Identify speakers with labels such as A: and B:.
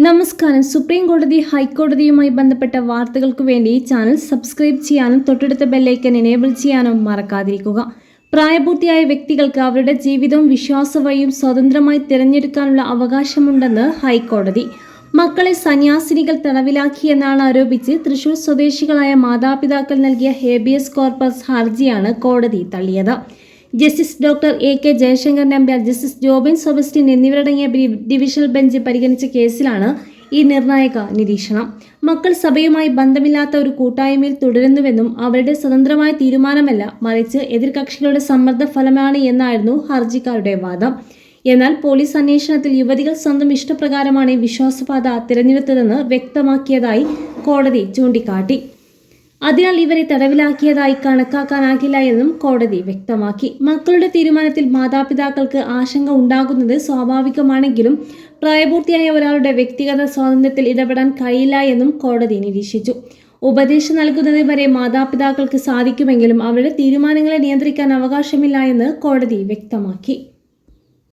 A: നമസ്കാരം. സുപ്രീം കോടതി ഹൈക്കോടതിയുമായി ബന്ധപ്പെട്ട വാർത്തകൾക്ക് വേണ്ടി ഈ ചാനൽ സബ്സ്ക്രൈബ് ചെയ്യാനും തൊട്ടടുത്ത ബെല്ലൈക്കൻ എനേബിൾ ചെയ്യാനും മറക്കാതിരിക്കുക. പ്രായപൂർത്തിയായ വ്യക്തികൾക്ക് അവരുടെ ജീവിതവും വിശ്വാസവഴിയും സ്വതന്ത്രമായി തിരഞ്ഞെടുക്കാനുള്ള അവകാശമുണ്ടെന്ന് ഹൈക്കോടതി. മക്കളെ സന്യാസിനികൾ തടവിലാക്കിയെന്നാണ് ആരോപിച്ച് തൃശൂർ സ്വദേശികളായ മാതാപിതാക്കൾ നൽകിയ ഹേബിയസ് കോർപ്പസ് ഹർജിയാണ് കോടതി തള്ളിയത്. Justice doctor AK. Jaishankar Nambiar, justice Jobin Sebastian എന്നിവരടങ്ങിയ ഡിവിഷണൽ ബെഞ്ച് പരിഗണിച്ച കേസിലാണ് ഈ നിർണായക നിരീക്ഷണം. മക്കൾ സഭയുമായി ബന്ധമില്ലാത്ത ഒരു കൂട്ടായ്മയിൽ തുടരുന്നുവെന്നും അവരുടെ സ്വതന്ത്രമായ തീരുമാനമല്ല, മറിച്ച് എതിർകക്ഷികളുടെ സമ്മർദ്ദ ഫലമാണ് എന്നായിരുന്നു ഹർജിക്കാരുടെ വാദം. എന്നാൽ പോലീസ് അന്വേഷണത്തിൽ യുവതികൾ സ്വന്തം ഇഷ്ടപ്രകാരമാണ് വിശ്വാസപാത തിരഞ്ഞെടുത്തതെന്ന് വ്യക്തമാക്കിയതായി കോടതി ചൂണ്ടിക്കാട്ടി. അതിനാൽ ഇവരെ തടവിലാക്കിയതായി കണക്കാക്കാനാകില്ല എന്നും കോടതി വ്യക്തമാക്കി. മക്കളുടെ തീരുമാനത്തിൽ മാതാപിതാക്കൾക്ക് ആശങ്ക ഉണ്ടാകുന്നത് സ്വാഭാവികമാണെങ്കിലും പ്രായപൂർത്തിയായ ഒരാളുടെ വ്യക്തിഗത സ്വാതന്ത്ര്യത്തിൽ ഇടപെടാൻ കഴിയില്ല എന്നും കോടതി നിരീക്ഷിച്ചു. ഉപദേശം നൽകുന്നത് വരെ മാതാപിതാക്കൾക്ക് സാധിക്കുമെങ്കിലും അവരുടെ തീരുമാനങ്ങളെ നിയന്ത്രിക്കാൻ അവകാശമില്ല എന്ന് കോടതി വ്യക്തമാക്കി.